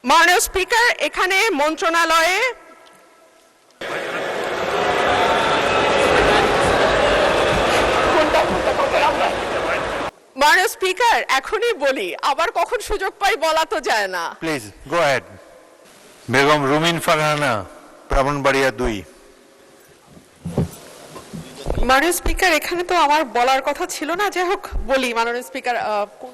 মাননীয় স্পিকার, এখানে মন্ত্রণালয়ে মাননীয় স্পিকার, এখনই বলি, আবার কখন সুযোগ পাই বলা তো যায় না। Please go ahead. Begum Rumin Farhana, Brahmanbaria 2। মাননীয় স্পিকার, এখানে তো আমার বলার কথা ছিল না, যাই হোক বলি। মাননীয় স্পিকার, কোন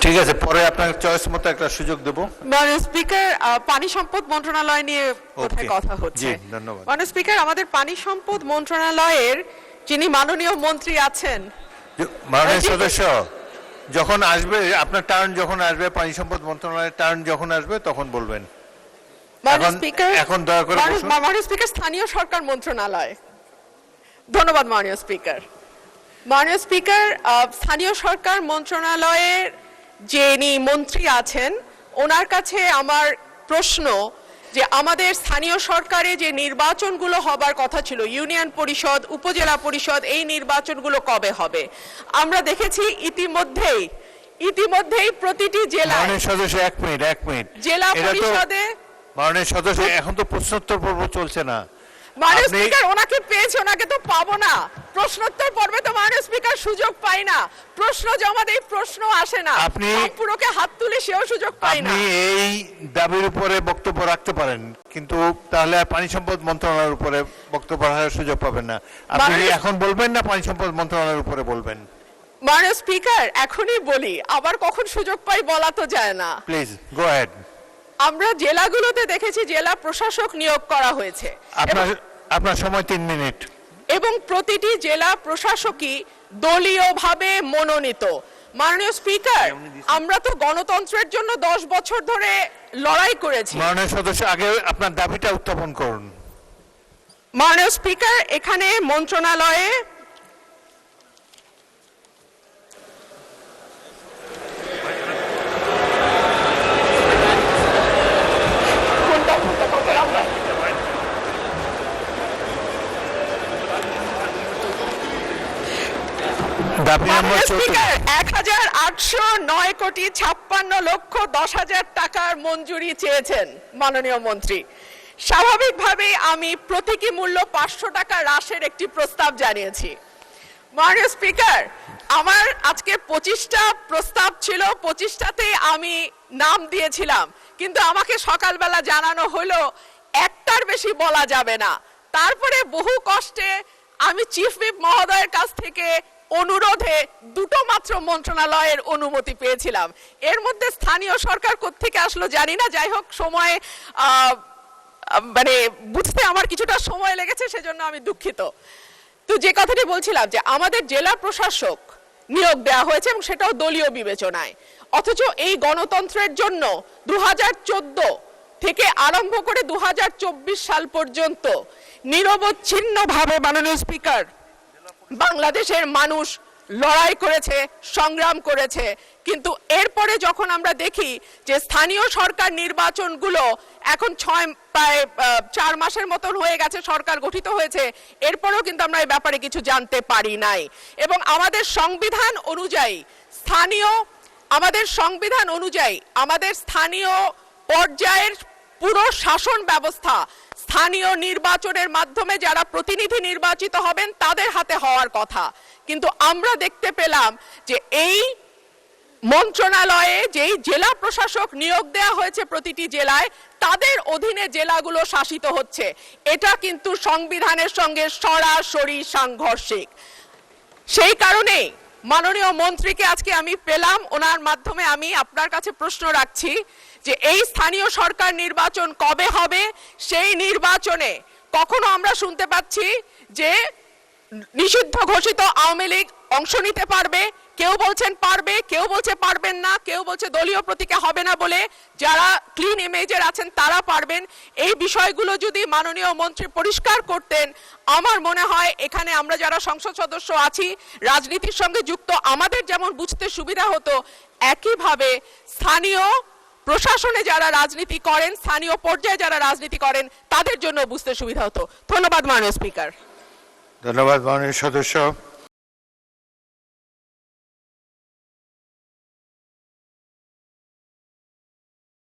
ঠিক আছে, পরে আপনার চয়েস মতো একটা সুযোগ দেব। মাননীয় স্পিকার, পানি সম্পদ মন্ত্রণালয় নিয়ে কোথায় Okay. কথা হচ্ছে। জি, ধন্যবাদ। মাননীয় স্পিকার, আমাদের পানি সম্পদ মন্ত্রণালয়ের যিনি মাননীয় মন্ত্রী আছেন, মাননীয় জি। সদস্য, যখন আসবে আপনার টার্ন, যখন আসবে পানি সম্পদ মন্ত্রণালয়ের টার্ন যখন আসবে তখন বলবেন। মাননীয় এখন- স্পিকার, এখন দয়া করে বসুন। মাননীয় স্পিকার, স্থানীয় সরকার মন্ত্রণালয়। ধন্যবাদ মাননীয় স্পিকার। মাননীয় স্পিকার, স্থানীয় সরকার মন্ত্রণালয়ের যিনি মন্ত্রী আছেন ওনার কাছে আমার প্রশ্ন যে আমাদের স্থানীয় সরকারে যে নির্বাচনগুলো হবার কথা ছিল, ইউনিয়ন পরিষদ, উপজেলা পরিষদ, এই নির্বাচনগুলো কবে হবে? আমরা দেখেছি ইতিমধ্যেই প্রতিটি জেলায় মাননীয় সদস্য, এক মিনিট। জেলা এটা তো- পরিষদে মাননীয় সদস্য, এখন তো প্রশ্নোত্তর পর্ব চলছে না। মাননীয় আপনি- স্পিকার, ওনাকে পেয়েছে, ওনাকে তো পাবো না। প্রশ্নোত্তর পর্বে তো মাননীয় স্পিকার সুযোগ পাই না, প্রশ্ন জমা দেই, প্রশ্ন আসে না, আপনি- পুরোকে হাত তুলে সেও সুযোগ পাই না। আপনি এই দাবির উপরে বক্তব্য রাখতে পারেন, কিন্তু তাহলে আর পানি সম্পদ মন্ত্রণালয়ের উপরে বক্তব্য রাখার সুযোগ পাবেন না। আপনি মাননীয়- এখন বলবেন না পানি সম্পদ মন্ত্রণালয়ের উপরে বলবেন? মাননীয় স্পিকার, এখনই বলি, আবার কখন সুযোগ পাই বলা তো যায় না। Please go ahead. আমরা জেলাগুলোতে দেখেছি জেলা প্রশাসক নিয়োগ করা হয়েছে আপনার সময় 3 মিনিট। এবং প্রতিটি জেলা প্রশাসকই দলীয়ভাবে মনোনীত। মাননীয় স্পিকার, আমরা তো গণতন্ত্রের জন্য 10 বছর ধরে লড়াই করেছি। মাননীয় সদস্য, আগে আপনার দাবিটা উত্থাপন করুন। মাননীয় স্পিকার, এখানে মন্ত্রণালয়ে দাবি নম্বর মাননীয় 34। স্পিকার, ১,৮০৯,৫৬,১০,০০০ টাকার মঞ্জুরি চেয়েছেন মাননীয় মন্ত্রী। স্বাভাবিকভাবেই আমি প্রতীকী মূল্য 500 টাকা হ্রাসের একটি প্রস্তাব জানিয়েছি। মাননীয় স্পিকার, আমার আজকে 25টা প্রস্তাব ছিল, 25টাতেই আমি নাম দিয়েছিলাম, কিন্তু আমাকে সকালবেলা জানানো হলো একটার বেশি বলা যাবে না। তারপরে বহু কষ্টে আমি চিফ হুইপ মহোদয়ের কাছ থেকে অনুরোধে দুটো মাত্র মন্ত্রণালয়ের অনুমতি পেয়েছিলাম। এর মধ্যে স্থানীয় সরকার কোত্থেকে আসলো জানি না, যাই হোক সময় মানে বুঝতে আমার কিছুটা সময় লেগেছে, সেজন্য আমি দুঃখিত। তো যে কথাটি বলছিলাম যে আমাদের জেলা প্রশাসক নিয়োগ দেওয়া হয়েছে এবং সেটাও দলীয় বিবেচনায়, অথচ এই গণতন্ত্রের জন্য 2014 থেকে আরম্ভ করে 2024 সাল পর্যন্ত নিরবচ্ছিন্নভাবে মাননীয় স্পিকার বাংলাদেশের মানুষ লড়াই করেছে, সংগ্রাম করেছে, কিন্তু এরপরে যখন আমরা দেখি যে স্থানীয় সরকার নির্বাচনগুলো এখন প্রায় 4 মাসের মতন হয়ে গেছে, সরকার গঠিত হয়েছে, এরপরেও কিন্তু আমরা এই ব্যাপারে কিছু জানতে পারি নাই। এবং আমাদের সংবিধান অনুযায়ী আমাদের স্থানীয় পর্যায়ের পুরো শাসন ব্যবস্থা স্থানীয় নির্বাচনের মাধ্যমে যারা প্রতিনিধি নির্বাচিত হবেন তাদের হাতে হওয়ার কথা, কিন্তু আমরা দেখতে পেলাম যে এই মন্ত্রণালয়ে যেই জেলা প্রশাসক নিয়োগ দেওয়া হয়েছে প্রতিটি জেলায়, তাদের অধীনে জেলাগুলো শাসিত হচ্ছে। এটা কিন্তু সংবিধানের সঙ্গে সরাসরি সাংঘর্ষিক। সেই কারণে মাননীয় মন্ত্রীকে আজকে আমি পেলাম, ওনার মাধ্যমে আমি আপনার কাছে প্রশ্ন রাখছি যে এই স্থানীয় সরকার নির্বাচন কবে হবে? সেই নির্বাচনে কখনো আমরা শুনতে পাচ্ছি যে নিষিদ্ধ ঘোষিত আওয়ামী লীগ অংশ নিতে পারবে, কেউ বলছেন পারবে, কেউ বলছে পারবেন না, কেউ বলছে দলীয় প্রতীকে হবে না বলে যারা ক্লিন ইমেজের আছেন তারা পারবেন। এই বিষয়গুলো যদি মাননীয় মন্ত্রী পরিষ্কার করতেন, আমার মনে হয় এখানে আমরা যারা সংসদ সদস্য আছি, রাজনীতির সঙ্গে যুক্ত, আমাদের যেমন বুঝতে সুবিধা হতো, একইভাবে স্থানীয় প্রশাসনে যারা রাজনীতি করেন, স্থানীয় পর্যায়ে যারা রাজনীতি করেন, তাদের জন্য বুঝতে সুবিধা হতো। ধন্যবাদ মাননীয় স্পিকার। ধন্যবাদ মাননীয় সদস্য।